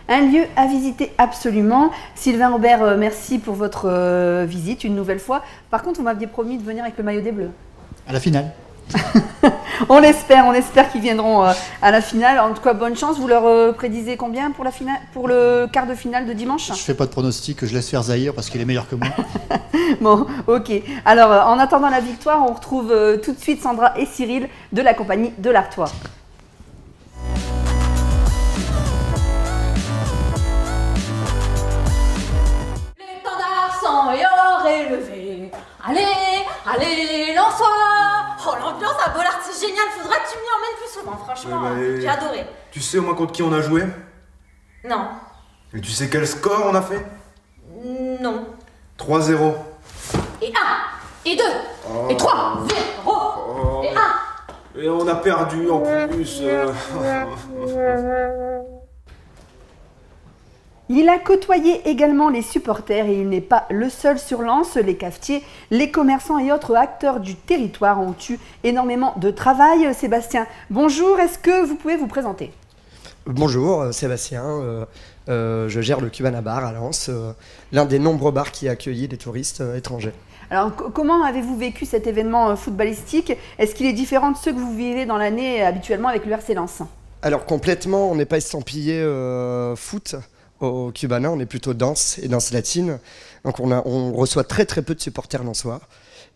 Un lieu à visiter absolument. Sylvain Aubert, merci pour votre visite une nouvelle fois. Par contre, vous m'aviez promis de venir avec le maillot des Bleus. À la finale. On espère qu'ils viendront à la finale. En tout cas, bonne chance. Vous leur prédisez combien pour la finale, pour le quart de finale de dimanche? Je fais pas de pronostic, je laisse faire Zahir parce qu'il est meilleur que moi. Bon, ok. Alors, en attendant la victoire, on retrouve tout de suite Sandra et Cyril de la compagnie de l'Artois. L'étendard sans élevé. Allez, lance-toi. Oh, l'ambiance à Bollard, c'est génial. Faudra que tu m'y emmènes plus souvent, franchement. J'ai adoré. Tu sais au moins contre qui on a joué? Non. Et tu sais quel score on a fait? Non. 3-0. Et 1, et 2, et 3, 0, et 1. Et on a perdu en plus. Il a côtoyé également les supporters et il n'est pas le seul sur Lens. Les cafetiers, les commerçants et autres acteurs du territoire ont eu énormément de travail. Sébastien, bonjour, est-ce que vous pouvez vous présenter? Bonjour, Sébastien, je gère le Cubana Bar à Lens, l'un des nombreux bars qui a accueilli des touristes étrangers. Alors, comment avez-vous vécu cet événement footballistique? Est-ce qu'il est différent de ceux que vous vivez dans l'année habituellement avec le RC Lens? Alors complètement, on n'est pas estampillé foot au Cubana, on est plutôt danse et danse latine. Donc on reçoit très peu de supporters lensois.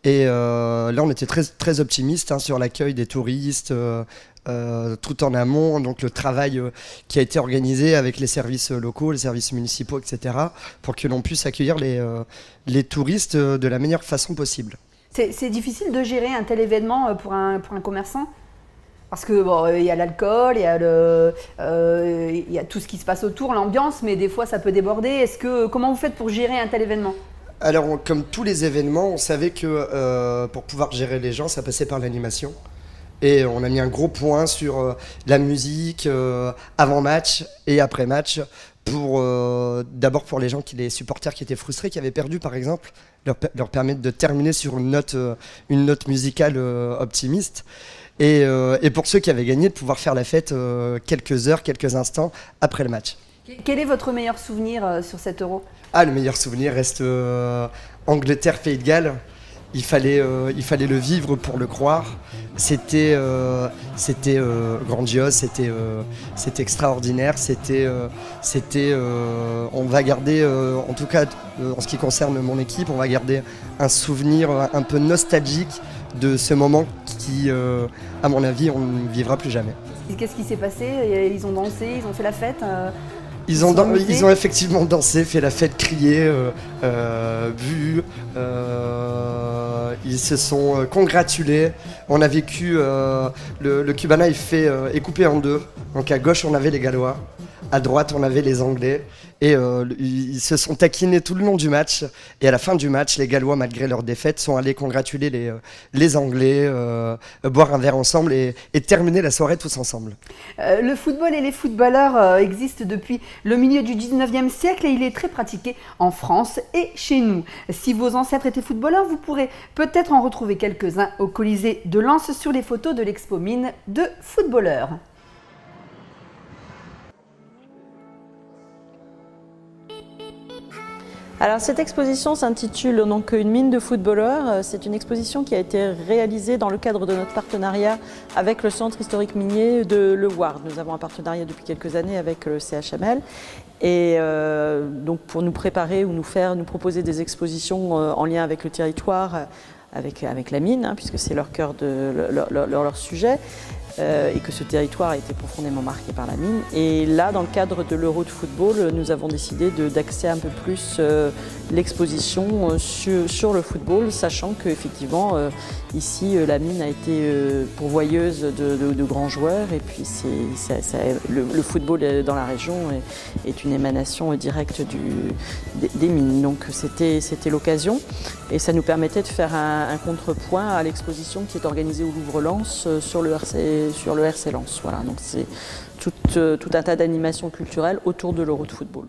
Et là, on était très optimiste sur l'accueil des touristes, tout en amont. Donc le travail qui a été organisé avec les services locaux, les services municipaux, etc., pour que l'on puisse accueillir les touristes de la meilleure façon possible. C'est difficile de gérer un tel événement pour un commerçant? Parce que bon, y a l'alcool, il y a tout ce qui se passe autour, l'ambiance, mais des fois ça peut déborder. Comment vous faites pour gérer un tel événement? Alors, comme tous les événements, on savait que pour pouvoir gérer les gens, ça passait par l'animation. Et on a mis un gros point sur la musique avant match et après match. D'abord pour les gens, les supporters qui étaient frustrés, qui avaient perdu par exemple, leur permettre de terminer sur une note musicale optimiste. Et pour ceux qui avaient gagné, de pouvoir faire la fête quelques heures, quelques instants après le match. Quel est votre meilleur souvenir sur cet Euro? Le meilleur souvenir reste Angleterre-Pays de Galles. Il fallait le vivre pour le croire. C'était grandiose, c'était extraordinaire. On va garder, en tout cas en ce qui concerne mon équipe, on va garder un souvenir un peu nostalgique de ce moment qui, à mon avis, on ne vivra plus jamais. Qu'est-ce qui s'est passé? Ils ont dansé, ils ont fait la fête? Ils ont effectivement dansé, fait la fête, crié, bu. Ils se sont congratulés. On a vécu le Cubana est coupé en deux. Donc à gauche on avait les Gallois, à droite on avait les Anglais. Et ils se sont taquinés tout le long du match. Et à la fin du match, les Gallois, malgré leur défaite, sont allés congratuler les Anglais, boire un verre ensemble et terminer la soirée tous ensemble. Le football et les footballeurs existent depuis le milieu du 19e siècle et il est très pratiqué en France et chez nous. Si vos ancêtres étaient footballeurs, vous pourrez peut-être en retrouver quelques-uns au Colisée de Lens sur les photos de l'expo mine de footballeurs. Alors cette exposition s'intitule donc Une mine de footballeurs. C'est une exposition qui a été réalisée dans le cadre de notre partenariat avec le Centre historique minier de Le Ward. Nous avons un partenariat depuis quelques années avec le CHML et donc pour nous préparer ou nous proposer des expositions en lien avec le territoire, avec la mine, puisque c'est leur cœur de leur sujet. Et que ce territoire a été profondément marqué par la mine. Et là, dans le cadre de l'Euro de football, nous avons décidé d'axer un peu plus l'exposition sur le football, sachant qu'effectivement, ici, la mine a été pourvoyeuse de grands joueurs. Et puis, le football dans la région est une émanation directe des mines. Donc, c'était l'occasion. Et ça nous permettait de faire un contrepoint à l'exposition qui est organisée au Louvre-Lens sur le RC Lens. Voilà, donc c'est tout un tas d'animations culturelles autour de l'Euro de football.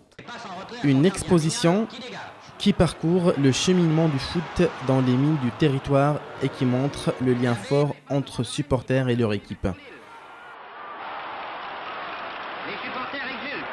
Une exposition qui parcourt le cheminement du foot dans les mines du territoire et qui montre le lien fort entre supporters et leur équipe. Les supporters exultent.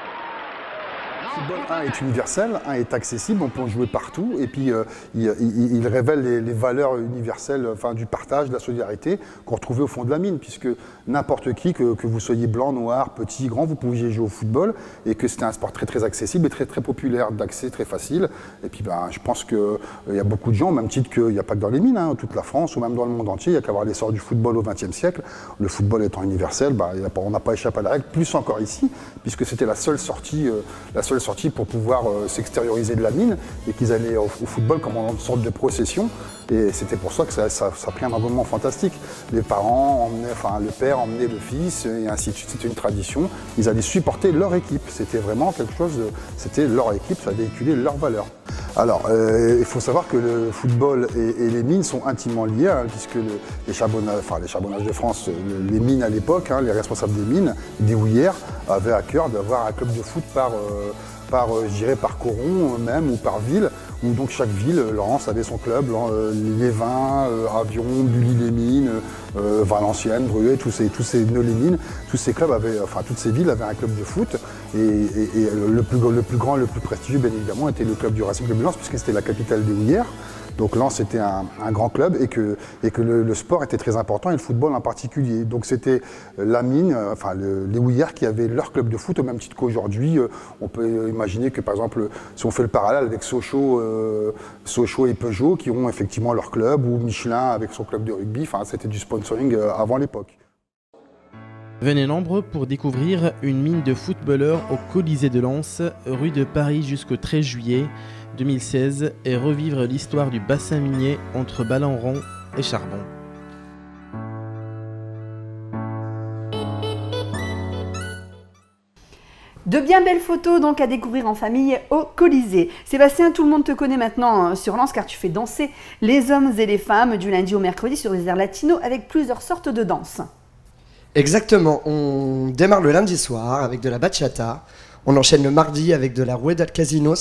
football, un est universel, un est accessible, on peut en jouer partout, et puis il révèle les valeurs universelles, enfin, du partage, de la solidarité qu'on retrouvait au fond de la mine, puisque n'importe qui, que vous soyez blanc, noir, petit, grand, vous pouviez jouer au football, et que c'était un sport très très accessible et très très populaire, d'accès très facile. Et puis je pense qu'il y a beaucoup de gens, au même titre qu'il n'y a pas que dans les mines, hein, toute la France ou même dans le monde entier, il n'y a qu'à voir l'essor du football au XXe siècle. Le football étant universel, on n'a pas échappé à la règle, plus encore ici, puisque c'était la seule sortie pour pouvoir s'extérioriser de la mine, et qu'ils allaient au football comme une sorte de procession. Et c'était pour ça que ça a pris un environnement fantastique. Les parents le père emmenait le fils, et ainsi de suite. C'était une tradition. Ils allaient supporter leur équipe. C'était vraiment quelque chose, c'était leur équipe, ça véhiculait leurs valeurs. Alors, il faut savoir que le football et les mines sont intimement liés, hein, puisque les charbonnages de France, les mines à l'époque, hein, les responsables des mines, des houillères, avaient à cœur d'avoir un club de foot par coron même, ou par ville, où donc chaque ville, Lens avait son club, Lévin, Avion, Bully-les-Mines, Valenciennes, Bruay, tous ces Nœud-les-Mines, tous ces clubs toutes ces villes avaient un club de foot, et le plus grand, le plus prestigieux, bien évidemment, était le club du Racing Club de Lens, puisque c'était la capitale des houillères. Donc Lens était un grand club, et que le sport était très important, et le football en particulier. Donc c'était la mine, les houillères qui avaient leur club de foot, au même titre qu'aujourd'hui. On peut imaginer que, par exemple, si on fait le parallèle avec Sochaux et Peugeot, qui ont effectivement leur club, ou Michelin avec son club de rugby, c'était du sponsoring avant l'époque. Venez nombreux pour découvrir une mine de footballeurs au Colisée de Lens, rue de Paris jusqu'au 13 juillet 2016, et revivre l'histoire du bassin minier entre Ballaneron et Charbon. De bien belles photos donc à découvrir en famille au Colisée. Sébastien, tout le monde te connaît maintenant sur Lens, car tu fais danser les hommes et les femmes du lundi au mercredi sur les airs latinos avec plusieurs sortes de danses. Exactement, on démarre le lundi soir avec de la bachata, on enchaîne le mardi avec de la rueda del casino,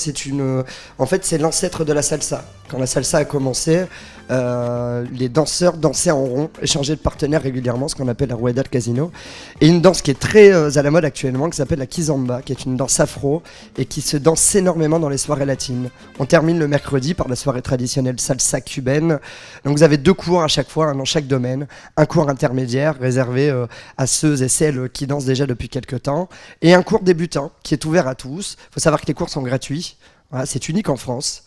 en fait c'est l'ancêtre de la salsa. Quand la salsa a commencé, les danseurs dansaient en rond, échangeaient de partenaires régulièrement, ce qu'on appelle la rueda del casino. Et une danse qui est très à la mode actuellement, qui s'appelle la kizomba, qui est une danse afro et qui se danse énormément dans les soirées latines. On termine le mercredi par la soirée traditionnelle salsa cubaine. Donc vous avez 2 cours à chaque fois, un dans chaque domaine. Un cours intermédiaire réservé à ceux et celles qui dansent déjà depuis quelques temps, et un cours débutant qui est ouvert à tous. Il faut savoir que les cours sont gratuits. Voilà, c'est unique en France.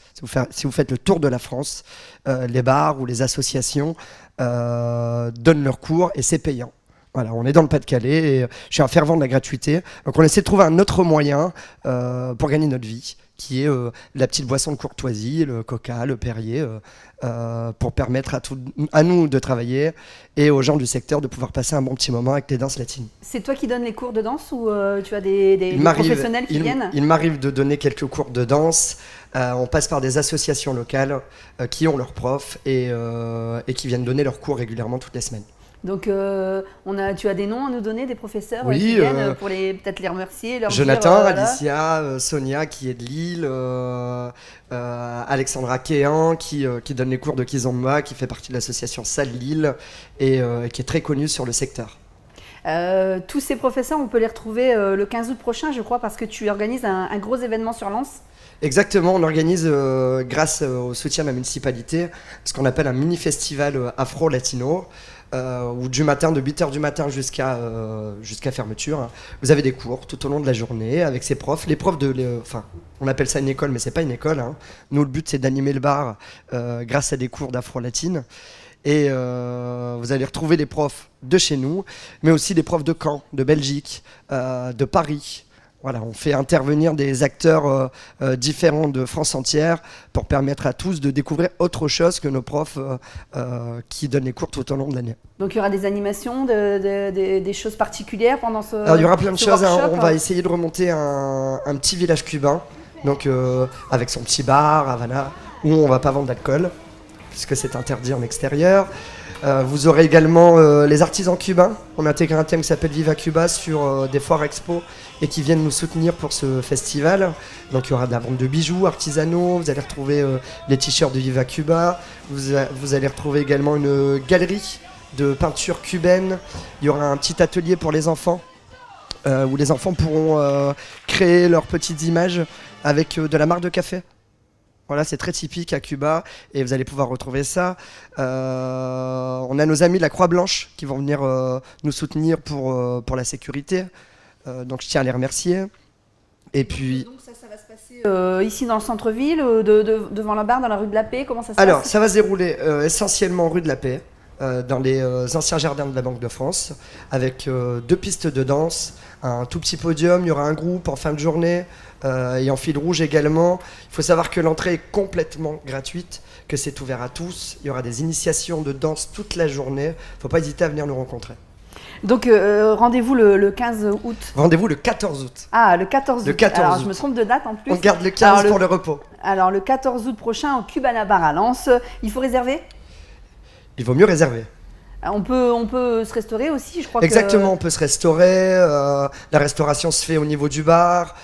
Si vous faites le tour de la France, les bars ou les associations donnent leurs cours, et c'est payant. Voilà, on est dans le Pas-de-Calais, et je suis un fervent de la gratuité. Donc on essaie de trouver un autre moyen pour gagner notre vie, qui est la petite boisson de courtoisie, le coca, le Perrier, pour permettre à nous de travailler, et aux gens du secteur de pouvoir passer un bon petit moment avec les danses latines. C'est toi qui donnes les cours de danse, ou tu as des professionnels qui viennent ? Il m'arrive de donner quelques cours de danse. On passe par des associations locales qui ont leurs profs et qui viennent donner leurs cours régulièrement toutes les semaines. Donc tu as des noms à nous donner, des professeurs oui, qui viennent pour peut-être les remercier, leur Jonathan, dire, Alicia, Sonia qui est de Lille, Alexandra Kéan qui donne les cours de Kizomba, qui fait partie de l'association Salle Lille, et qui est très connue sur le secteur. Tous ces professeurs, on peut les retrouver le 15 août prochain, je crois, parce que tu organises un gros événement sur Lens. Exactement, on organise, grâce au soutien de la municipalité, ce qu'on appelle un mini-festival afro-latino, où de 8h du matin jusqu'à fermeture, vous avez des cours tout au long de la journée avec ces profs. Les profs on appelle ça une école, mais c'est pas une école, hein. Nous, le but, c'est d'animer le bar grâce à des cours d'afro-latine. Et vous allez retrouver des profs de chez nous, mais aussi des profs de Caen, de Belgique, de Paris. Voilà, on fait intervenir des acteurs différents de France entière pour permettre à tous de découvrir autre chose que nos profs qui donnent les cours tout au long de l'année. Donc il y aura des animations, des choses particulières pendant ce Alors, il y aura plein de choses, workshop, on va essayer de remonter un petit village cubain, donc avec son petit bar, Havana, où on ne va pas vendre d'alcool, puisque c'est interdit en extérieur. Vous aurez également les artisans cubains. On intègre un thème qui s'appelle Viva Cuba sur des foires expo, et qui viennent nous soutenir pour ce festival. Donc il y aura de la vente de bijoux artisanaux, vous allez retrouver les t-shirts de Viva Cuba, vous allez retrouver également une galerie de peinture cubaine, il y aura un petit atelier pour les enfants où les enfants pourront créer leurs petites images avec de la marque de café. Voilà, c'est très typique à Cuba et vous allez pouvoir retrouver ça. On a nos amis de la Croix-Blanche qui vont venir nous soutenir pour la sécurité. Donc je tiens à les remercier. Et puis... Donc ça va se passer ici dans le centre-ville, devant la barre, dans la rue de la Paix, comment ça se passe? Alors, ça va se dérouler essentiellement rue de la Paix, dans les anciens jardins de la Banque de France, avec 2 pistes de danse, un tout petit podium, il y aura un groupe en fin de journée, et en fil rouge également. Il faut savoir que l'entrée est complètement gratuite, que c'est ouvert à tous, il y aura des initiations de danse toute la journée, il ne faut pas hésiter à venir nous rencontrer. Donc rendez-vous le 15 août. Rendez-vous le 14 août. Ah, le 14 août. Le 14 Alors, août. je me trompe de date en plus. On garde le 15 pour le repos. Alors, le 14 août prochain, au Cubana Bar à Lens, il faut réserver? Il vaut mieux réserver. On peut se restaurer aussi, je crois. Exactement, on peut se restaurer. La restauration se fait au niveau du bar.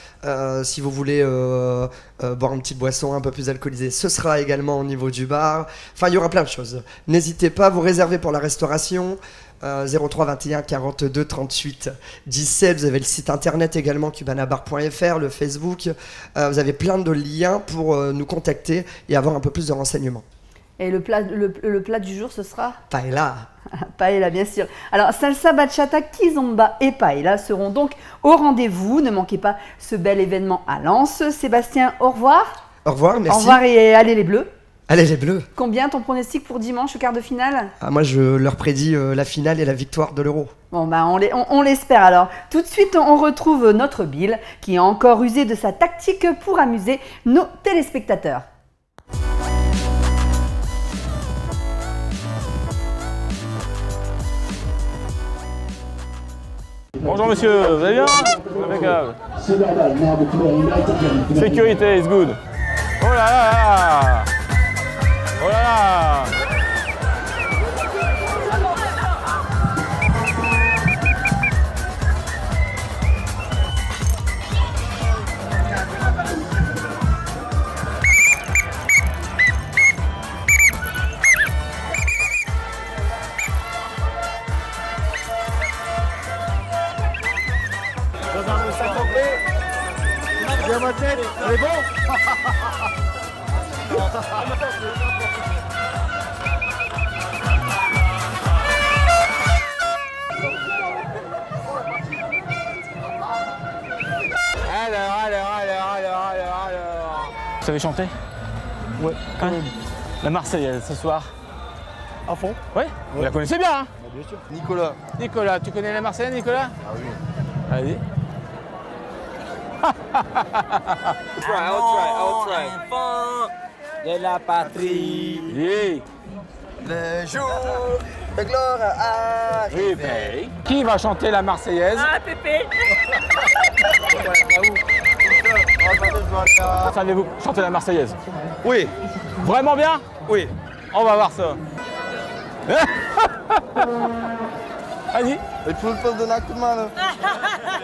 Si vous voulez boire une petite boisson un peu plus alcoolisée, ce sera également au niveau du bar. Enfin, il y aura plein de choses. N'hésitez pas à vous réserver pour la restauration. 03 21 42 38 17. Vous avez le site internet également, cubanabar.fr, le Facebook. Vous avez plein de liens pour nous contacter et avoir un peu plus de renseignements. Et le plat du jour, ce sera Paella. Paella, bien sûr. Alors, salsa, bachata, kizomba et paella seront donc au rendez-vous. Ne manquez pas ce bel événement à Lens. Sébastien, au revoir. Au revoir, merci. Au revoir et allez les Bleus. Allez les Bleus. Combien ton pronostic pour dimanche, au quart de finale? Moi, je leur prédis la finale et la victoire de l'Euro. Bon, bah, on l'espère alors. Tout de suite, on retrouve notre Bill qui a encore usé de sa tactique pour amuser nos téléspectateurs. Bonjour monsieur, vous allez bien? Impeccable. Sécurité is good. Oh là là! Oh là là! Bien ma tête, on est bon? Alors. Vous savez chanter? Ouais. Hein? La Marseillaise ce soir. À fond? Ouais? Vous la connaissez bien, hein? Bien sûr. Nicolas, tu connais la Marseillaise, Nicolas? Ah oui. Allez. I'll try. Enfant de la patrie. Yeah. Le jour de gloire arrive. Oui. Qui va chanter la Marseillaise? Ah, Pépé. Savez-vous chanter la Marseillaise? Oui. Vraiment bien? Oui. On va voir ça. Allez. Il faut le donner un coup de main là.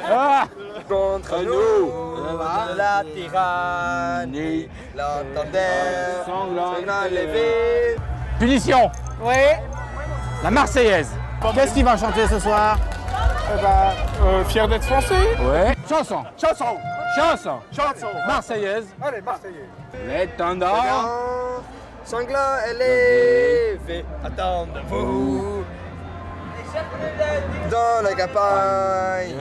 Ah. Contre nous, de la tyrannie, l'entendeur sanglant levé. Punition. Oui. La Marseillaise. Qu'est-ce qu'il va chanter ce soir? Fier d'être français? Ouais. Chanson. Marseillaise. Allez, Marseillais. L'étendard Sanglant élevé, attendez-vous. Dans la campagne.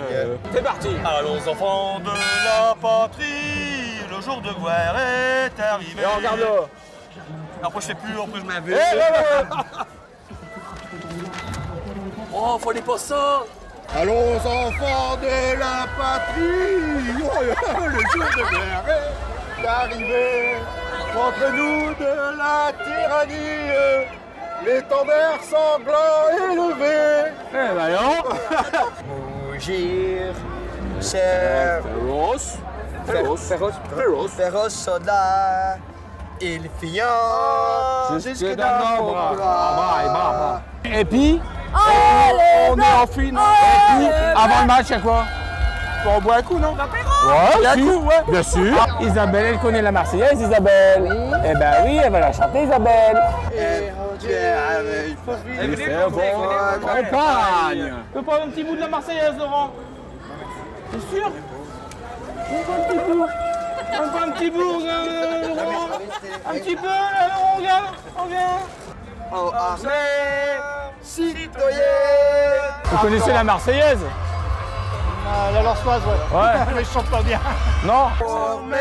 C'est parti. Allons enfants de la patrie, le jour de guerre est arrivé. Et on regarde là. Après je sais plus, après je m'avais. Oh, faut les pas ça. Allons enfants de la patrie, le jour de guerre est arrivé. Contre nous de la tyrannie, l'étendard sanglant élevé. Eh ben non. Mugir, cher, féroce soldat, il fuyant Jusque dans nos bras. Et puis, on est en finale. Et puis, avant le match, il y a quoi? On boit un coup, non? Ouais, bien sûr. Isabelle, elle connaît la Marseillaise, Isabelle. Oui. Eh ben oui, elle va la chanter, Isabelle. Campagne. Tu peux prendre un petit bout de la Marseillaise, Laurent? T'es sûr? Un petit bout. Un petit bout, un petit peu, là, on vient. Oh, armée, citoyenne. Vous connaissez la Marseillaise? La Lensoise, ouais. Ouais. Mais je chante pas bien. Non? Formé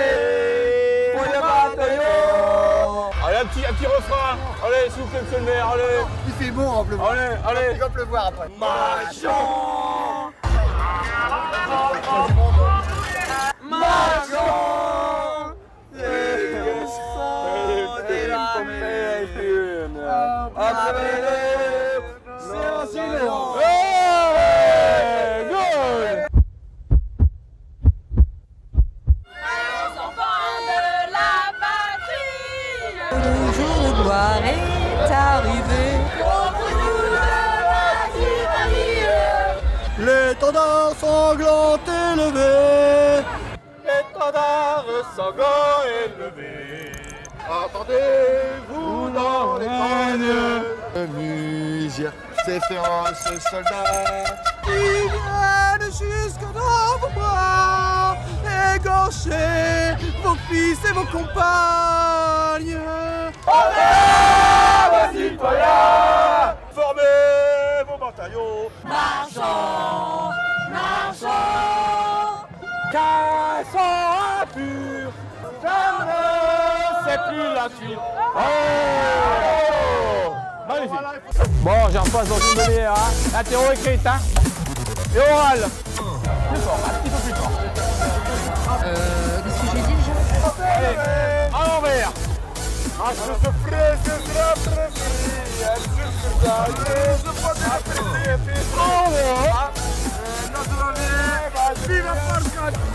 pour le bataillon. Allez, un petit refrain. Allez, s'il vous plaît, monsieur le maire, allez. Il fait bon en pleuvoir. Allez. Il va pleuvoir après. Marchons. Le jour de gloire est arrivé. L'étendard sanglant élevé. L'étendard sanglant élevé. Entendez-vous dans les pagnes? Mise, ces féroces soldats, ils viennent jusque dans vos bras, égorger vos fils et vos compagnes. Allez, citoyens, formez vos bataillons. Marchons, marchons. Qu'un sang impur, c'est plus la suite. Oh, magnifique. Bon, j'en repasse dans une demi-heure. Hein. Interro écrite, hein. Et oral. Plus fort, un petit peu plus fort. Qu'est-ce que j'ai dit déjà? Allez, à l'envers.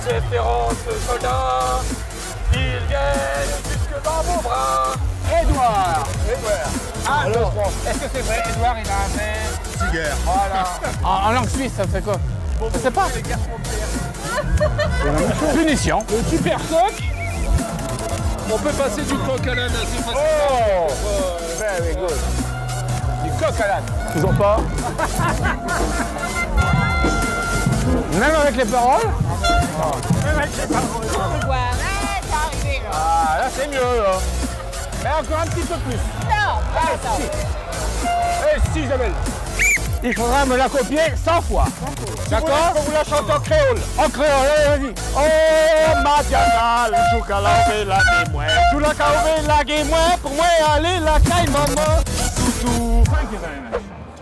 Ces féroces soldats, ils viennent jusque dans vos bras. Édouard. Ah, Alors, est-ce que c'est vrai, Édouard, il a un verre Ciguerre. Voilà. en langue suisse, ça fait quoi? Je sais pas. Punition. Le super coq. On peut passer du coq à l'âne assez facilement. Oh, very good. Du coq à l'âne. Toujours pas. Même avec les paroles. Même avec les paroles. Ah, là c'est mieux là. Mais encore un petit peu plus. Non, Eh si, Isabelle. Il faudra me la copier 100 fois. D'accord? Vous la chantez en créole. En créole, allez, vas-y. Oh, Madiana, le jour qu'elle a fait la guémoin. Tout la qu'a fait la guémoin, pour moi, aller la caille, maman. Toutou.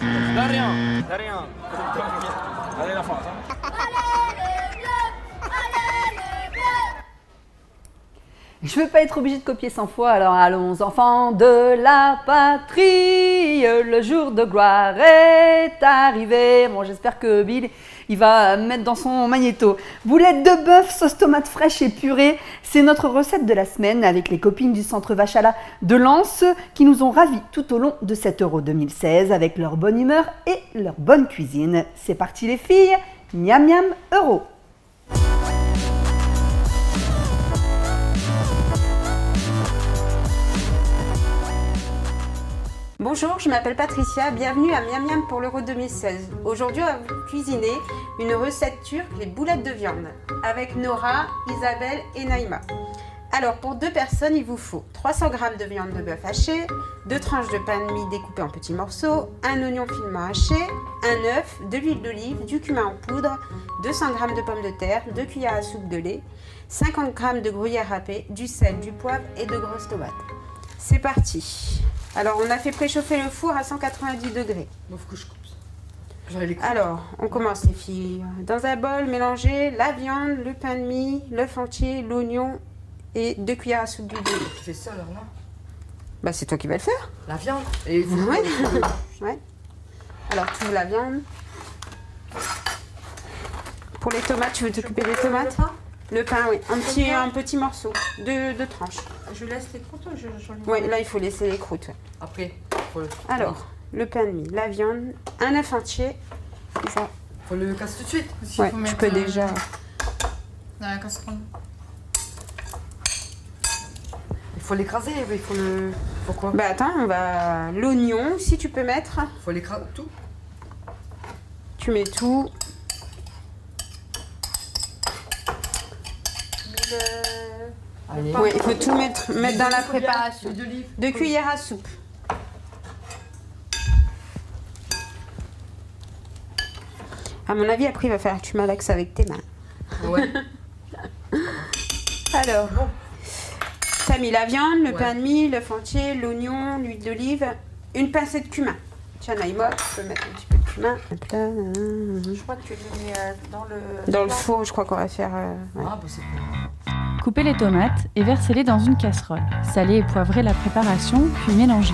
De rien. Allez la France. Hein. Je veux pas être obligée de copier 100 fois, alors allons enfants de la patrie, le jour de gloire est arrivé. Bon, j'espère que Bill, il va mettre dans son magnéto. Boulettes de bœuf, sauce tomate fraîche et purée, c'est notre recette de la semaine avec les copines du centre Vachala de Lens qui nous ont ravis tout au long de cet Euro 2016 avec leur bonne humeur et leur bonne cuisine. C'est parti les filles, miam miam Euro. Bonjour, je m'appelle Patricia, bienvenue à Miam Miam pour l'Euro 2016. Aujourd'hui, on va vous cuisiner une recette turque, les boulettes de viande, avec Nora, Isabelle et Naïma. Alors, pour 2 personnes, il vous faut 300 g de viande de bœuf hachée, 2 tranches de pain de mie découpées en petits morceaux, un oignon finement haché, un œuf, de l'huile d'olive, du cumin en poudre, 200 g de pommes de terre, 2 cuillères à soupe de lait, 50 g de gruyère râpé, du sel, du poivre et de grosses tomates. C'est parti. Alors, on a fait préchauffer le four à 190 degrés. Alors, on commence les filles. Dans un bol, mélangez la viande, le pain de mie, l'œuf entier, l'oignon et 2 cuillères à soupe d'huile d'olive. Tu fais ça alors là? Bah, c'est toi qui vas le faire. La viande? Et vous Ouais. Ouais. Alors, tu veux la viande. Pour les tomates, tu veux t'occuper des tomates? Le pain, oui. Un petit morceau. 2 tranches. Je laisse les croûtes ou j'en Oui, là, il faut laisser les croûtes. Ouais. Après, faut Alors, le pain de mie, la viande, un œuf entier. Ça. Faut le casser tout de suite. Ouais, tu peux déjà. Dans la casserole. Il faut l'écraser, il faut le. Faut quoi? Bah attends, on va. L'oignon, si tu peux mettre. Il faut l'écraser tout. Tu mets tout. Oui, il faut tout mettre dans la préparation. 2 cuillères à soupe. À mon avis, après, il va falloir que tu malaxes avec tes mains. Ouais. Alors, tu as mis la viande, le pain de mie, l'œuf entier, l'oignon, l'huile d'olive, une pincée de cumin. Tiens, Naïma, tu peux mettre un petit peu de cumin. Je crois que tu le mets dans le four, je crois qu'on va faire... ouais. Ah, bah c'est bon. Coupez les tomates et versez-les dans une casserole. Salez et poivrez la préparation, puis mélangez.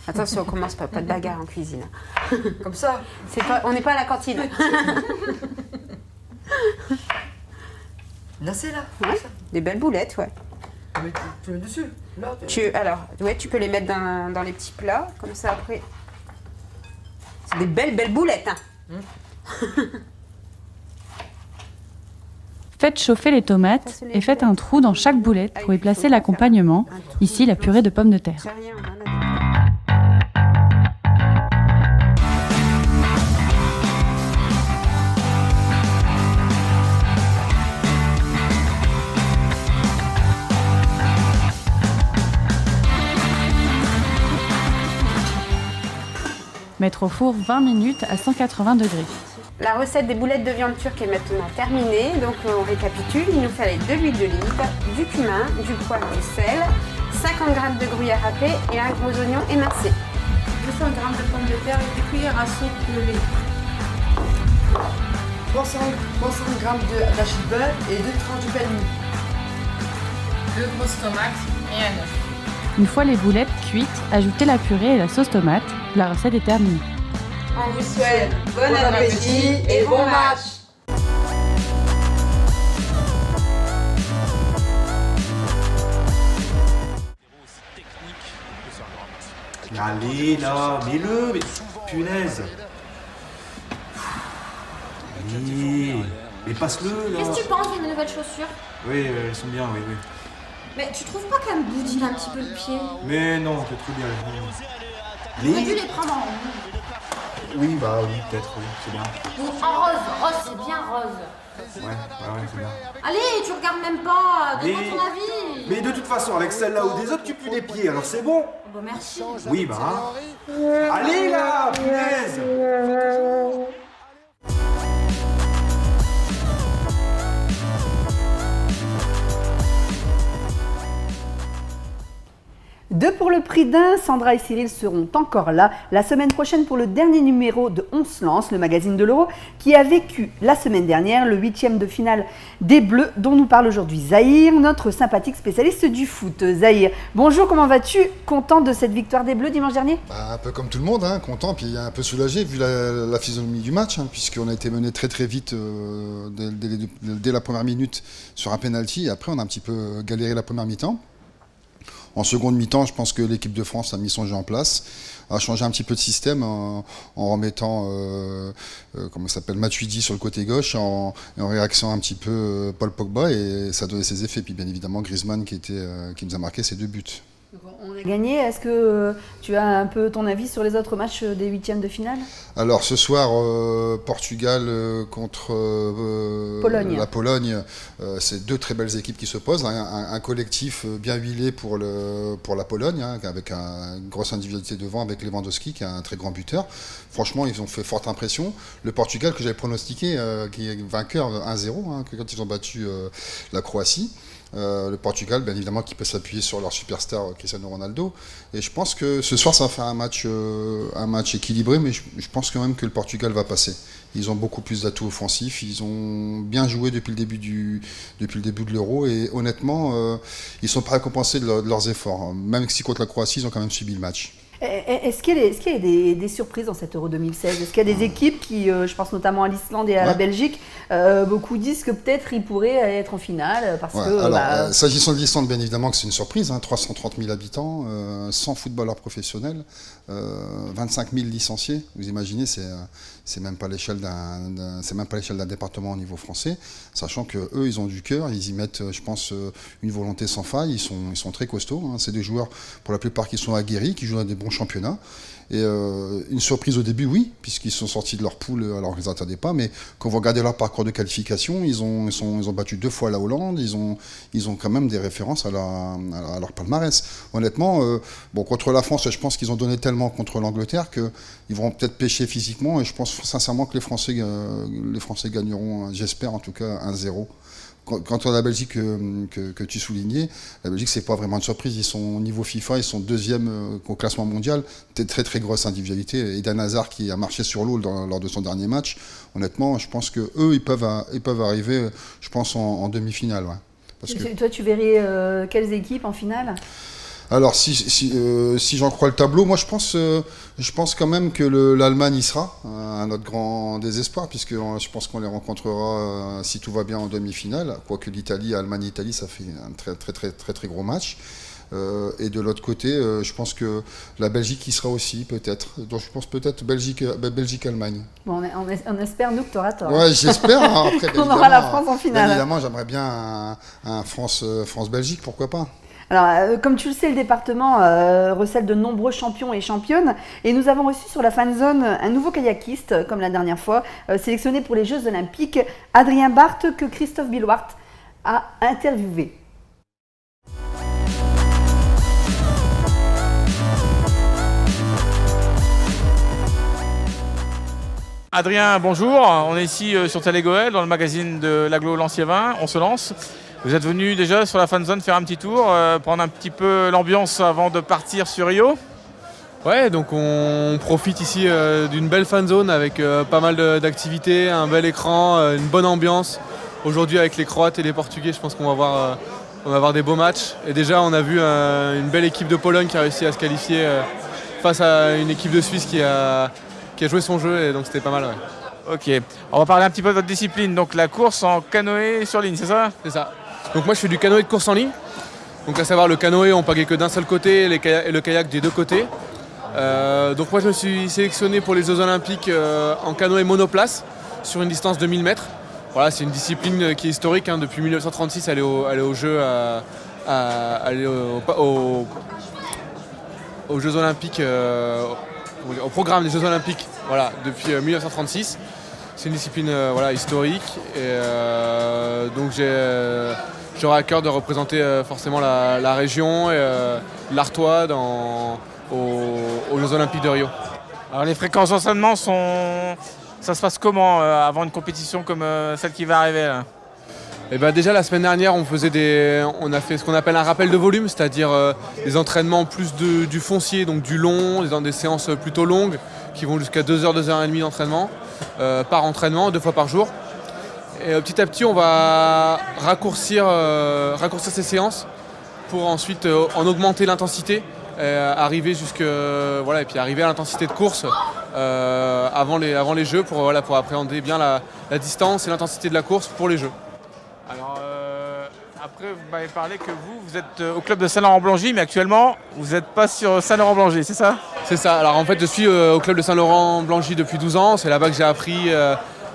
Attention, on commence pas de bagarre en cuisine. Comme ça. On n'est pas à la cantine. Là, c'est là. Ouais, des belles boulettes, ouais. Mais tu mets dessus. Là, Tu peux les mettre dans les petits plats, comme ça après. C'est des belles boulettes, hein. Faites chauffer les tomates et faites un trou dans chaque boulette pour y placer l'accompagnement, ici la purée de pommes de terre. Mettre au four 20 minutes à 180 degrés. La recette des boulettes de viande turque est maintenant terminée, donc on récapitule. Il nous fallait de l'huile d'olive, du cumin, du poivre, du sel, 50 g de gruyère râpée et un gros oignon émincé. 200 g de pommes de terre et 2 cuillères à soupe de lait. 300 g d'hachis de beurre et 2 tranches de pain de mie. 2 grosses tomates et un œuf. Une fois les boulettes cuites, ajoutez la purée et la sauce tomate. La recette est terminée. On vous souhaite bon appétit et bon match. Allez là, mets-le, mais punaise. Allez, mais passe-le là. Qu'est-ce que tu penses de mes nouvelles chaussures? Oui, elles sont bien, oui. Mais tu trouves pas qu'elles me boudinent un petit peu le pied? Mais non, t'es trop bien. J'aurais dû les prendre en rouge. Oui, bah oui, peut-être, oui, c'est bien. Ou en rose. Rose, c'est bien rose. Ouais, c'est bien. Allez, tu regardes même pas. Donne-moi ton avis. Mais de toute façon, avec celle-là ou des autres, tu pues les pieds, alors c'est bon. Bah merci. Oui, bah. Allez là, punaise. Deux pour le prix d'un, Sandra et Cyril seront encore là la semaine prochaine pour le dernier numéro de On se lance, le magazine de l'Euro, qui a vécu la semaine dernière le 8e de finale des Bleus, dont nous parle aujourd'hui Zahir, notre sympathique spécialiste du foot. Zahir, bonjour, comment vas-tu? Content de cette victoire des Bleus dimanche dernier? Un peu comme tout le monde, hein, content, puis un peu soulagé vu la physionomie du match, hein, puisqu'on a été mené très vite dès la première minute sur un penalty, et après on a un petit peu galéré la première mi-temps. En seconde mi-temps, je pense que l'équipe de France a mis son jeu en place, a changé un petit peu de système en remettant Matuidi sur le côté gauche, en réaxant un petit peu Paul Pogba, et ça a donné ses effets. Puis bien évidemment Griezmann qui nous a marqué ses 2 buts. On a gagné. Est-ce que tu as un peu ton avis sur les autres matchs des 8e de finale? Alors ce soir, Portugal contre la Pologne, c'est 2 très belles équipes qui se posent. Un collectif bien huilé pour la Pologne, hein, avec une grosse individualité devant, avec Lewandowski qui est un très grand buteur. Franchement, ils ont fait forte impression. Le Portugal que j'avais pronostiqué, qui est vainqueur 1-0, hein, quand ils ont battu la Croatie. Le Portugal, bien évidemment, qui peut s'appuyer sur leur superstar Cristiano Ronaldo. Et je pense que ce soir, ça va faire un match équilibré, mais je pense quand même que le Portugal va passer. Ils ont beaucoup plus d'atouts offensifs, ils ont bien joué depuis le début de l'Euro, et honnêtement, ils ne sont pas récompensés de leurs efforts. Même si contre la Croatie, ils ont quand même subi le match. Est-ce qu'il y a des surprises dans cette Euro 2016 ? Est-ce qu'il y a des équipes qui, je pense notamment à l'Islande et à la Belgique, beaucoup disent que peut-être ils pourraient être en finale parce que... Alors, s'agissant de l'Islande, bien évidemment que c'est une surprise, 330 000 habitants, 100 footballeurs professionnels, 25 000 licenciés. Vous imaginez, c'est même pas l'échelle d'un département au niveau français, sachant que eux, ils ont du cœur, ils y mettent, je pense, une volonté sans faille. Ils sont très costauds. C'est des joueurs, pour la plupart, qui sont aguerris, qui jouent dans des bons championnats. Et une surprise au début, oui, puisqu'ils sont sortis de leur poule alors qu'ils ne les attendaient pas. Mais quand vous regardez leur parcours de qualification, ils ont battu 2 fois la Hollande. Ils ont quand même des références à leur palmarès. Honnêtement, contre la France, je pense qu'ils ont donné tellement contre l'Angleterre qu'ils vont peut-être pêcher physiquement. Et je pense sincèrement que les Français gagneront, j'espère en tout cas, 1-0. Quant à la Belgique que tu soulignais, la Belgique, c'est pas vraiment une surprise. Ils sont au niveau FIFA, ils sont 2e au classement mondial. Très très grosse individualité. Eden Hazard qui a marché sur l'eau lors de son dernier match. Honnêtement, je pense que eux, ils peuvent arriver, je pense, en demi-finale. Ouais. Parce que... Toi, tu verrais quelles équipes en finale ? Alors, si j'en crois le tableau, moi je pense quand même que l'Allemagne y sera, à notre grand désespoir, puisque je pense qu'on les rencontrera, si tout va bien, en demi-finale. Quoique Allemagne-Italie, ça fait un très gros match. Et de l'autre côté, je pense que la Belgique y sera aussi, peut-être. Donc je pense peut-être Belgique-Allemagne. Bon, on espère, nous, que tu auras tort. Ouais, j'espère. Après, qu'on aura la France en finale. Évidemment, j'aimerais bien un France-Belgique, pourquoi pas. Alors, comme tu le sais, le département recèle de nombreux champions et championnes. Et nous avons reçu sur la fan zone un nouveau kayakiste, comme la dernière fois, sélectionné pour les Jeux Olympiques, Adrien Barthes, que Christophe Bilwart a interviewé. Adrien, bonjour. On est ici sur Télégoël, dans le magazine de l'Agglo Lanciévin. On se lance. Vous êtes venu déjà sur la fan zone faire un petit tour, prendre un petit peu l'ambiance avant de partir sur Rio. Ouais, donc on profite ici d'une belle fan zone avec pas mal d'activités, un bel écran, une bonne ambiance. Aujourd'hui avec les Croates et les Portugais, je pense qu'on va avoir des beaux matchs. Et déjà on a vu une belle équipe de Pologne qui a réussi à se qualifier face à une équipe de Suisse qui a joué son jeu, et donc c'était pas mal. Ouais. Ok, on va parler un petit peu de votre discipline, donc la course en canoë sur ligne, c'est ça ? C'est ça. Donc moi je fais du canoë de course en ligne. Donc à savoir le canoë on pagaie que d'un seul côté et le kayak des deux côtés. Donc moi je me suis sélectionné pour les Jeux Olympiques en canoë monoplace sur une distance de 1000 mètres. Voilà, c'est une discipline qui est historique, depuis 1936 elle est aux Jeux aux Jeux Olympiques, au programme des Jeux Olympiques, voilà, depuis 1936. C'est une discipline historique et donc j'aurai à cœur de représenter forcément la région et l'Artois aux Jeux Olympiques de Rio. Alors les fréquences d'entraînement ça se passe comment avant une compétition comme celle qui va arriver là ? Et déjà la semaine dernière on a fait ce qu'on appelle un rappel de volume, c'est-à-dire des entraînements plus du foncier, donc du long, dans des séances plutôt longues qui vont jusqu'à 2h, 2h30 d'entraînement par entraînement, 2 fois par jour. Et petit à petit on va raccourcir ces séances pour ensuite en augmenter l'intensité, arriver et puis arriver à l'intensité de course avant les Jeux pour appréhender bien la distance et l'intensité de la course pour les Jeux. Alors après vous m'avez parlé que vous êtes au club de Saint-Laurent-Blangy, mais actuellement vous n'êtes pas sur Saint-Laurent-Blangy, c'est ça ? C'est ça, alors en fait je suis au club de Saint-Laurent-Blangy depuis 12 ans, c'est là-bas que j'ai appris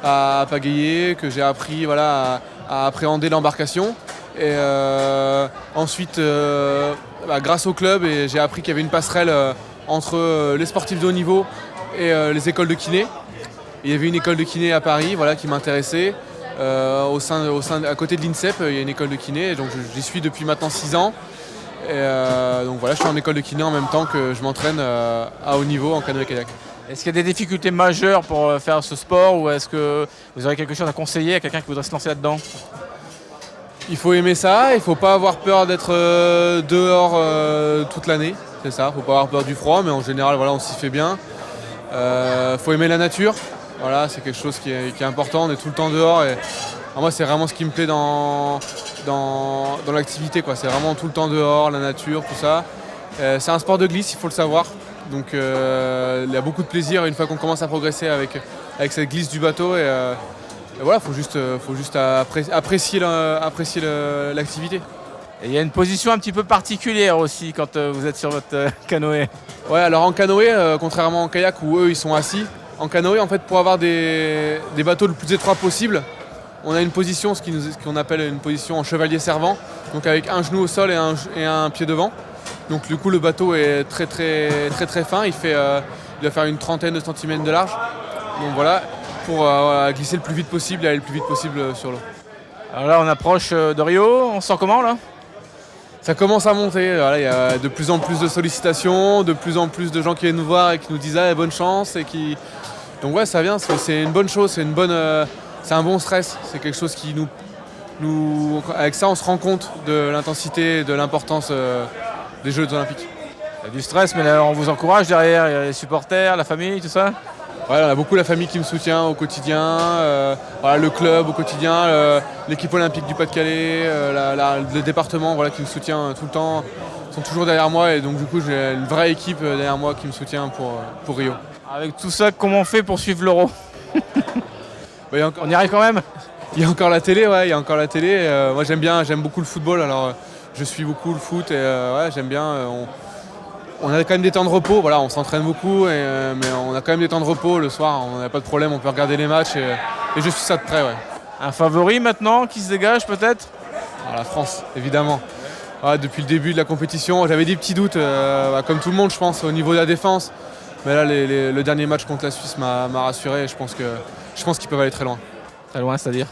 à pagayer, que j'ai appris à appréhender l'embarcation. Et ensuite, grâce au club, j'ai appris qu'il y avait une passerelle entre les sportifs de haut niveau et les écoles de kiné. Il y avait une école de kiné à Paris qui m'intéressait. À côté de l'INSEP, il y a une école de kiné, donc j'y suis depuis maintenant 6 ans. Et donc je suis en école de kiné en même temps que je m'entraîne à haut niveau en canoë-kayak. Est-ce qu'il y a des difficultés majeures pour faire ce sport, ou est-ce que vous aurez quelque chose à conseiller à quelqu'un qui voudrait se lancer là-dedans ? Il faut aimer ça, il ne faut pas avoir peur d'être dehors toute l'année, c'est ça. Il ne faut pas avoir peur du froid, mais en général on s'y fait bien. Il faut aimer la nature, c'est quelque chose qui est important, on est tout le temps dehors. Et moi c'est vraiment ce qui me plaît dans l'activité, c'est vraiment tout le temps dehors, la nature, tout ça. C'est un sport de glisse, il faut le savoir. Donc il y a beaucoup de plaisir une fois qu'on commence à progresser avec cette glisse du bateau. Et voilà, faut juste apprécier l'activité. Et il y a une position un petit peu particulière aussi quand vous êtes sur votre canoë. Ouais, alors en canoë, contrairement en kayak où eux ils sont assis, en canoë en fait pour avoir des bateaux le plus étroit possible, on a une position, ce qu'on appelle une position en chevalier servant, donc avec un genou au sol et un pied devant. Donc du coup le bateau est très fin, il va faire une trentaine de centimètres de large. Donc voilà, pour glisser le plus vite possible et aller le plus vite possible sur l'eau. Alors là on approche de Rio, on se sent comment là ? Ça commence à monter, voilà, il y a de plus en plus de sollicitations, de plus en plus de gens qui viennent nous voir et qui nous disent bonne chance. Donc ouais, ça vient, c'est une bonne chose, c'est un bon stress, c'est quelque chose qui nous... Avec ça on se rend compte de l'intensité et de l'importance des Jeux olympiques. Il y a du stress, mais là, on vous encourage derrière, il y a les supporters, la famille, tout ça ? Ouais, on a beaucoup la famille qui me soutient au quotidien, le club au quotidien, l'équipe olympique du Pas-de-Calais, le département qui me soutient tout le temps, sont toujours derrière moi et donc du coup j'ai une vraie équipe derrière moi qui me soutient pour Rio. Avec tout ça, comment on fait pour suivre l'Euro ? On y arrive quand même ? Il y a encore la télé, ouais, il y a encore la télé. Moi j'aime beaucoup le football, alors je suis beaucoup le foot et j'aime bien. On a quand même des temps de repos, voilà, on s'entraîne beaucoup, mais on a quand même des temps de repos le soir, on n'a pas de problème, on peut regarder les matchs et je suis ça de près. Ouais. Un favori maintenant qui se dégage peut-être ? La France, évidemment. Ouais, depuis le début de la compétition, j'avais des petits doutes, comme tout le monde je pense, au niveau de la défense. Mais là, le dernier match contre la Suisse m'a rassuré et je pense qu'ils peuvent aller très loin. Très loin, c'est-à-dire ?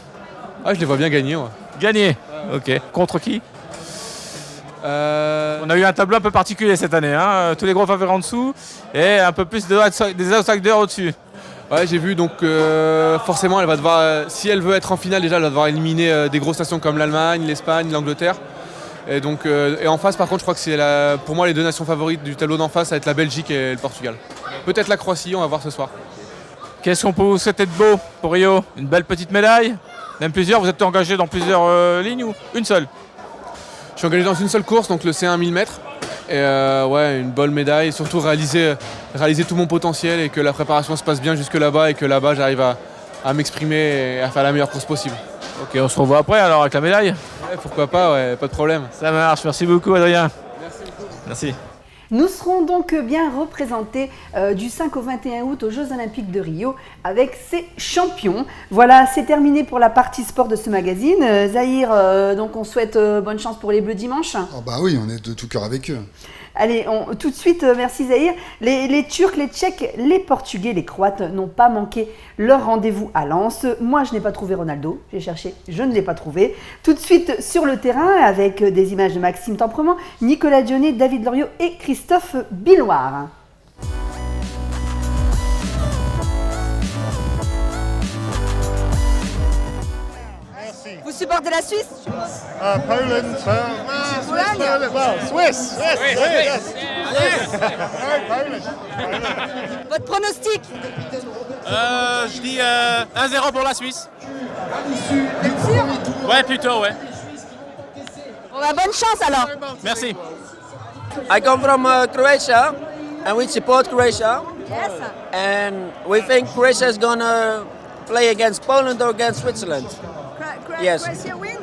Je les vois bien gagner. Ouais. Gagner ? Ok. Contre qui ? On a eu un tableau un peu particulier cette année, hein. Tous les gros favoris en dessous et un peu plus des outsiders au-dessus. Ouais, j'ai vu, donc forcément elle va devoir, si elle veut être en finale déjà, elle va devoir éliminer des grosses nations comme l'Allemagne, l'Espagne, l'Angleterre. Et donc et en face par contre je crois que c'est pour moi les deux nations favorites du tableau d'en face, ça va être la Belgique et le Portugal. Peut-être la Croatie, on va voir ce soir. Qu'est-ce qu'on peut vous souhaiter de beau pour Rio ? Une belle petite médaille ? Même plusieurs, vous êtes engagé dans plusieurs lignes ou une seule ? Je suis engagé dans une seule course, donc le C1 1000 mètres. Et une bonne médaille, et surtout réaliser tout mon potentiel et que la préparation se passe bien jusque là-bas et que là-bas j'arrive à m'exprimer et à faire la meilleure course possible. Ok, on se revoit après alors avec la médaille ? Ouais, pourquoi pas, ouais, pas de problème. Ça marche, merci beaucoup Adrien. Merci beaucoup. Merci. Nous serons donc bien représentés du 5 au 21 août aux Jeux Olympiques de Rio avec ces champions. Voilà, c'est terminé pour la partie sport de ce magazine. Zahir, donc on souhaite bonne chance pour les Bleus dimanche. Oh bah oui, on est de tout cœur avec eux. Allez, tout de suite, merci Zahir. Les Turcs, les Tchèques, les Portugais, les Croates n'ont pas manqué leur rendez-vous à Lens. Moi, je n'ai pas trouvé Ronaldo. J'ai cherché, je ne l'ai pas trouvé. Tout de suite sur le terrain avec des images de Maxime Temprement, Nicolas Dionnet, David Loriot et Christophe Billoire. Vous supportez la Suisse? Poland. Swiss. Votre pronostic? Je dis 1-0 pour la Suisse. Sûr? Ouais, plutôt, ouais. On a bonne chance alors. Merci. I come from Croatia, and we support Croatia. Yes. And we think Croatia is gonna play against Poland or against Switzerland. Yes. Croatia win?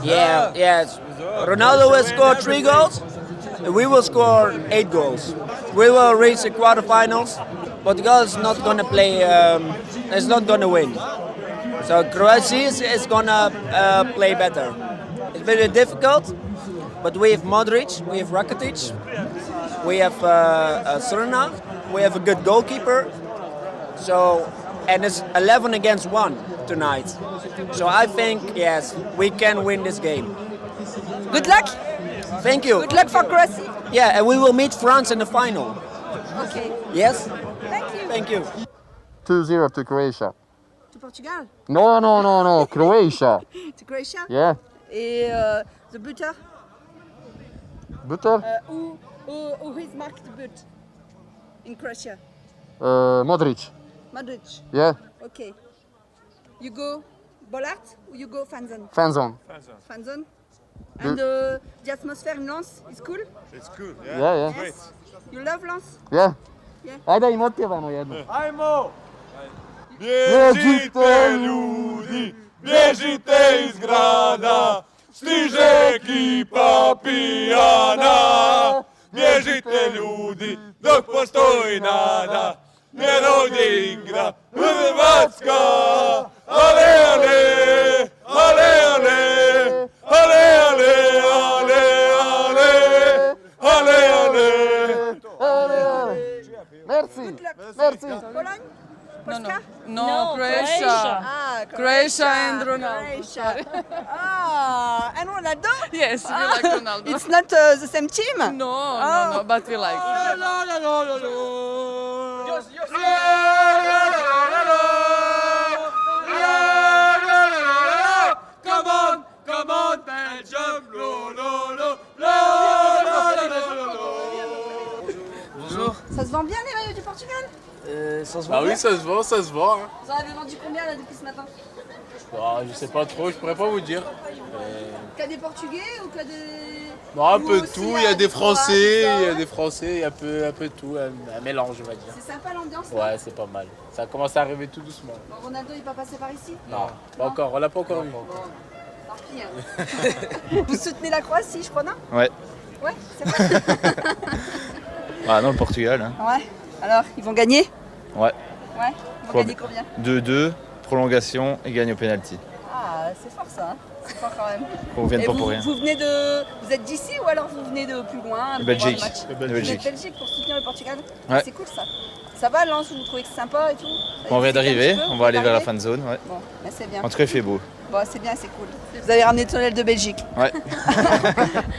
Yeah, yes. Ronaldo will score 3 goals, and we will score 8 goals. We will reach the quarterfinals. Portugal is not gonna play. Is not gonna win. So Croatia is gonna play better. It's very difficult, but we have Modric, we have Rakitic, we have Serna, we have a good goalkeeper. So, and it's 11 against 1 tonight. So I think, yes, we can win this game. Good luck. Thank you. Good luck for Croatia. Yeah, and we will meet France in the final. Okay. Yes? Thank you. Thank you. 2-0 to Croatia. To Portugal? No, Croatia. To Croatia? Yeah. Et the butter? Butter? Who is marked the but in Croatia? Modric. Modric. Yeah. Okay. You go Bollard or you go Fanzon? Fanzon. Fanzon. And the atmosphere in Lens is cool? It's cool, yeah. Yes. You love Lens? Yeah. Ajde i motivamo jedno. Ajmo! Bježite ljudi, bježite iz grada, stiže ekipa pijana. Bježite ljudi, dok postoji nada, jer ovdje igra Hrvatska. Ale, ale, ale, ale, ale, ale, ale, ale, ale. Merci, merci. No, Croatia. Croatia and Ronaldo. Sorry. And Ronaldo? Yes, we like Ronaldo. It's not the same team? No, but we like. Come on, Belgium, Bonjour. Ça se vend bien les maillots du Portugal? Ça se vend. Ah oui, ça se vend. Hein. Vous en avez vendu combien là depuis ce matin? Je sais pas trop, je pourrais pas vous dire. Qu'à des Portugais ou qu'à des... Non, un peu de tout, il y a des Français, il y a un peu de tout, un mélange on va dire. C'est sympa l'ambiance? Ouais, c'est pas mal. Ça commence à arriver tout doucement. Bon, Ronaldo il est pas passé par ici? Non, pas encore, on l'a pas encore vu. Tant pis, hein. Vous soutenez la Croatie, je crois, non? Ouais. Ouais, c'est vrai. Ah non, le Portugal. Hein. Ouais. Alors, ils vont gagner? Ouais. Ouais. Ils vont gagner combien? 2-2, prolongation et gagne au penalty. Ah, c'est fort ça. Hein. C'est fort quand même. On vient pas pour rien. Vous venez de... Vous êtes d'ici ou alors vous venez de plus loin? De Belgique. Vous êtes de Belgique pour soutenir le Portugal? Ouais. C'est cool ça. Ça va Lens, vous trouvez que c'est sympa et tout? On vient d'arriver, on va aller vers la fin de zone. Ouais. Bon, bah c'est bien. En tout cas, il fait beau. Bon, c'est bien, c'est cool. Vous avez ramené Tonel de Belgique. Ouais.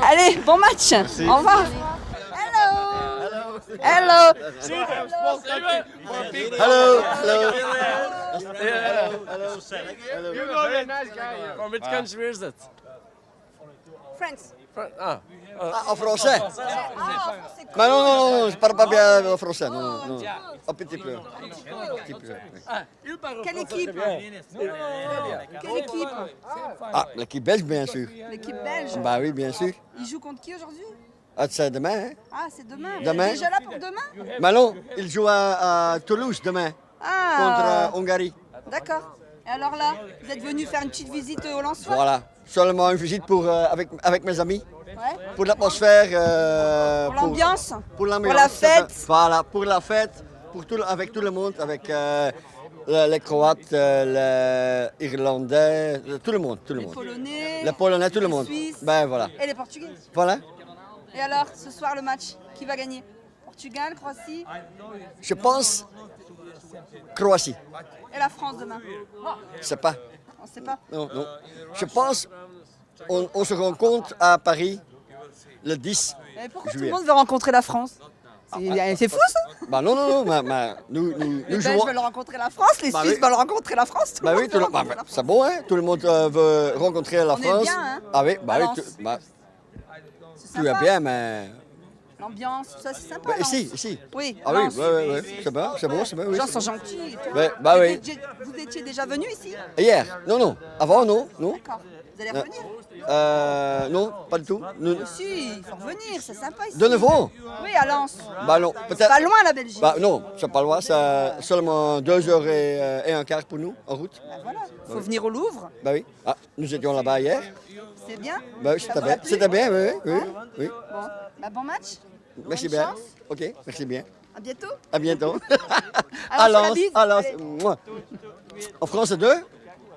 Allez, bon match. Merci. Au revoir. Hello. You're a nice guy. From which country is it? France. En français? Mais non, je parle pas bien français. Non. Un petit peu. Quelle équipe? Quelle équipe? Ah, l'équipe belge, bien sûr. L'équipe belge? Bah oui, bien sûr. Ils jouent contre qui aujourd'hui? Ah, c'est demain, hein? Ah, c'est demain. Demain. Vous êtes déjà là pour demain? Mais non, ils jouent à Toulouse demain. Contre Hongrie. D'accord. Et alors là, vous êtes venu faire une petite visite au Lensois? Voilà. Seulement une visite pour, avec mes amis. Ouais. Pour l'atmosphère. Pour l'ambiance. Pour l'ambiance. Pour la fête. Voilà, pour la fête. Avec tout le monde, avec les Croates, les Irlandais, tout le monde. Les Polonais. Les Polonais, tout le monde. Suisses. Ben voilà. Et les Portugais. Voilà. Et alors, ce soir, le match, qui va gagner? Portugal, Croatie? Je pense Croatie. Et la France demain? Je sais pas. On sait pas. Non. Je pense on se rencontre à Paris le 10 Mais pourquoi juillet. tout le monde veut rencontrer la France? C'est fou ça? Bah non, nous Les jouons. Belges veulent rencontrer la France, les Bah Suisses oui. veulent rencontrer la France. Tout le Bah monde oui, veut rencontrer la France. c'est bon, hein? Tout le monde veut rencontrer la On est France. bien, hein? Ah oui, bah oui, Valence. C'est tout est sympa. bien, mais. L'ambiance, tout ça, c'est sympa. Bah, Lens. ici. Oui. Ah oui, Lens. ouais, c'est bon, oui. Les gens c'est sont bon. gentils et tout. Ouais, bah oui. Vous étiez déjà venu ici? Hier? Non. Avant, non. D'accord. Vous allez revenir? Non, pas du tout. Si, il faut revenir, c'est sympa ici. De nouveau? Oui, à Lens. Bah non, peut-être. Pas loin la Belgique. Bah non, c'est pas loin, c'est seulement 2h15 pour nous en route. Bah voilà, faut venir au Louvre. Bah oui. Ah, nous étions là-bas hier. C'est bien? Bah oui, Ça c'était vous a bien. plu? C'était bien, oui. Bon, bah bon match. Merci Bonne bien. chance. Ok, merci bien. À bientôt. À bientôt. Alors, on se la bise. Allez. moi. En France, c'est 2.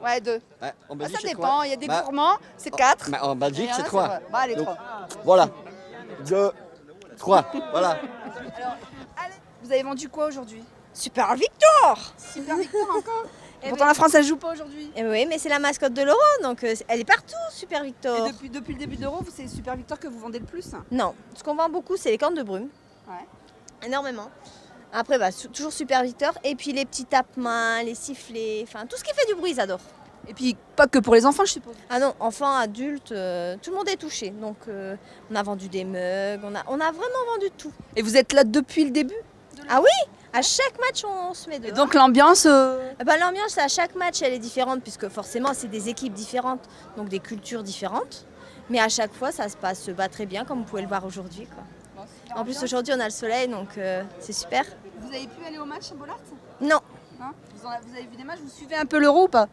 Ouais, 2. Ouais, en Ah, Belgique, ça c'est dépend, trois. il y a des Bah, gourmands, c'est 4. Mais en Belgique, c'est 3. Bah allez, 3. Voilà. 2, 3. Voilà. Alors, allez, vous avez vendu quoi aujourd'hui? Super victoire. Super victoire encore. Pourtant la France elle joue pas aujourd'hui. Oui, mais c'est la mascotte de l'Euro, donc elle est partout, Super Victor. Et depuis le début de l'Euro, c'est Super Victor que vous vendez le plus? Non, ce qu'on vend beaucoup, c'est les cornes de brume. Ouais. Énormément. Après, toujours Super Victor. Et puis les petits tape-mains, les sifflets, enfin tout ce qui fait du bruit, ils adorent. Et puis pas que pour les enfants, je suppose. Ah non, enfants, adultes, tout le monde est touché. Donc on a vendu des mugs, on a vraiment vendu tout. Et vous êtes là depuis le début? Ah oui, à chaque match on se met dehors. Et donc l'ambiance L'ambiance à chaque match elle est différente puisque forcément c'est des équipes différentes, donc des cultures différentes. Mais à chaque fois ça se passe très bien comme vous pouvez le voir aujourd'hui. En plus, aujourd'hui, on a le soleil, donc c'est super. Vous avez pu aller au match à Bollaert? Non. Hein, vous avez vu des matchs? Vous suivez un peu l'Euro ou pas?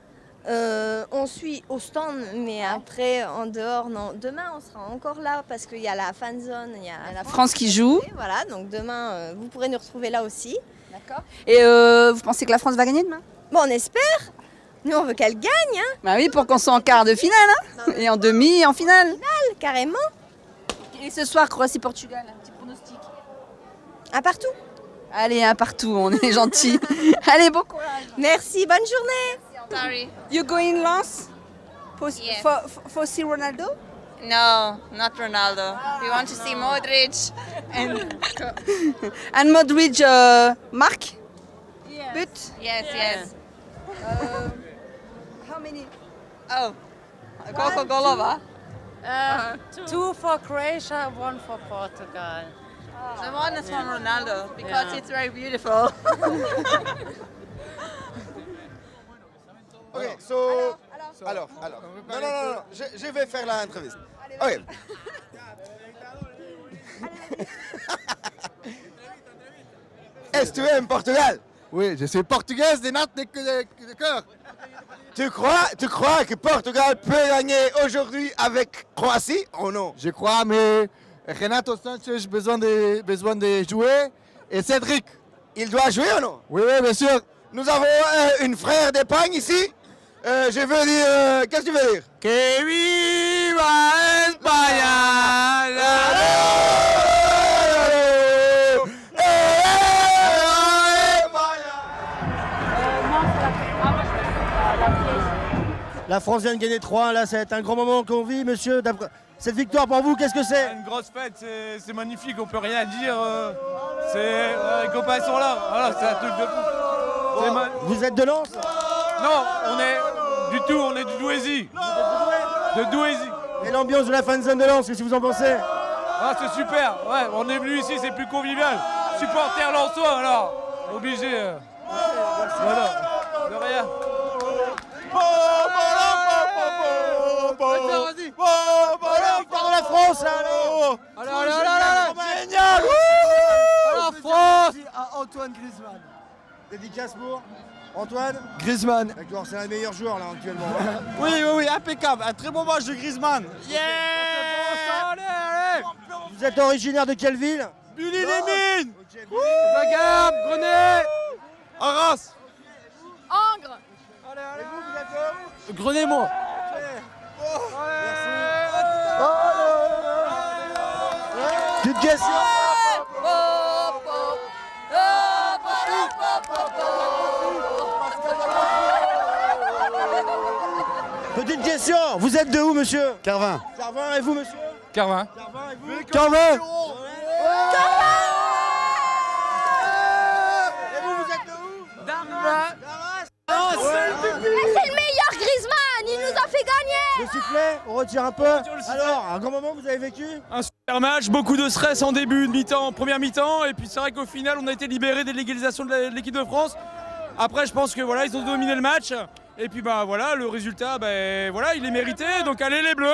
On suit au stand, mais après, en dehors, non. Demain, on sera encore là parce qu'il y a la fan zone, il y a la France qui joue. Voilà, donc demain, vous pourrez nous retrouver là aussi. D'accord. Et vous pensez que la France va gagner demain? Bon, on espère. Nous, on veut qu'elle gagne. Hein. Bah oui, pour qu'on soit en quart de finale. Hein. Et en demi, et en finale. Finale, carrément. Et ce soir, Croatie-Portugal, un petit pronostic. Un partout. Allez, un partout, on est gentils. Allez, bon courage. Merci, bonne journée. Sorry. You going Lens Yes. for see Ronaldo? No, not Ronaldo. We want to see Modric and Modric, Mark? Yes. But? Yes. How many? Oh, Coco Golova. 2 for Croatia, 1 for Portugal. The one is from Ronaldo because it's very beautiful. Ok, so... Alors. Non, je vais faire l'entrevue. Ok. Est-ce que tu aimes Portugal? Oui, je suis portugaise des nattes de cœur. Tu crois que Portugal peut gagner aujourd'hui avec Croatie ou non? Je crois, mais Renato Sanchez a besoin de jouer. Et Cédric. Il doit jouer ou non? Oui, bien sûr. Nous avons une frère d'Espagne ici. Je veux dire... Qu'est-ce que tu veux dire? Que viva España! La France vient de gagner 3-1, là ça va être un grand moment qu'on vit, monsieur. Cette victoire pour vous, qu'est-ce que c'est? Une grosse fête, c'est magnifique, on peut rien dire. Les copains sont là, voilà, c'est un truc de fou. Vous êtes de Lens? Non, on est du Douaisis. De Douaisis. Et l'ambiance de la fan zone de Lens, qu'est-ce que vous en pensez? Ah, c'est super, ouais, on est venu ici, c'est plus convivial. Supporter lensois, alors, obligé. Voilà, de rien. Victoire de la France, là, allez. Génial. La France. À Antoine Griezmann. Dédicace pour Antoine Griezmann. D'accord, c'est un des meilleurs joueurs là actuellement. Oui, impeccable. Un très bon match de Griezmann. Yeah. Allez. Vous êtes originaire de quelle ville? Bully-les-Mines. Zagab, Grenay, Arras. Angres. Et vous êtes Grenay-moi. Une question. Petite question, vous êtes de où, monsieur? Carvin. Carvin, et vous, monsieur? Carvin. Carvin, et vous? Carvin. Et vous êtes de où? D'Arras. C'est le meilleur Griezmann, il nous a fait gagner. Le sifflet, on retire un peu. Alors, un grand moment vous avez vécu? Un super match, beaucoup de stress en début de mi-temps, première mi-temps, et puis c'est vrai qu'au final on a été libéré des légalisations de l'équipe de France. Après je pense que voilà, ils ont dominé le match. Et puis bah voilà, le résultat, voilà, il est mérité, donc allez les Bleus.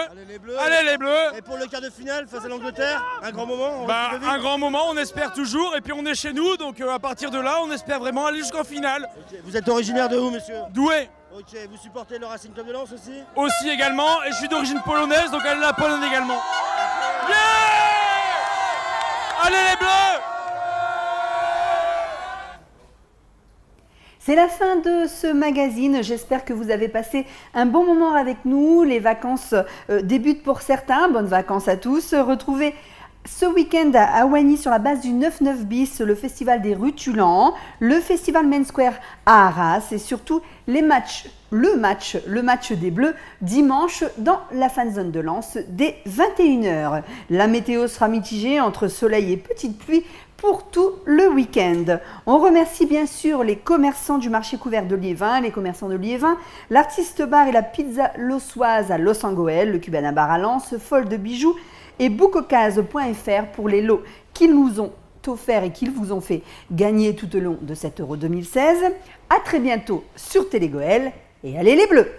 Allez les Bleus. Et pour le quart de finale face à l'Angleterre, un grand moment. Un grand moment, on espère toujours, et puis on est chez nous, donc à partir de là, on espère vraiment aller jusqu'en finale. Okay. Vous êtes originaire de où, monsieur? Douai. Ok, vous supportez le Racing Club de Lens aussi? Aussi également, et je suis d'origine polonaise, donc allez la Pologne également. Yeah. Allez les Bleus. C'est la fin de ce magazine. J'espère que vous avez passé un bon moment avec nous. Les vacances débutent pour certains. Bonnes vacances à tous. Retrouvez ce week-end à Awani sur la base du 99 bis le festival des Rutulans, le festival Main Square à Arras et surtout le match des Bleus dimanche dans la fan zone de Lens dès 21h. La météo sera mitigée entre soleil et petite pluie pour tout le week-end. On remercie bien sûr les commerçants du marché couvert de Liévin, les commerçants de Liévin, l'artiste bar et la pizza lossoise à Los Angoel, le Cubana bar à Lens, Folle de bijoux et bookocase.fr pour les lots qu'ils nous ont offerts et qu'ils vous ont fait gagner tout au long de cet Euro 2016. À très bientôt sur Télégoël et allez les Bleus!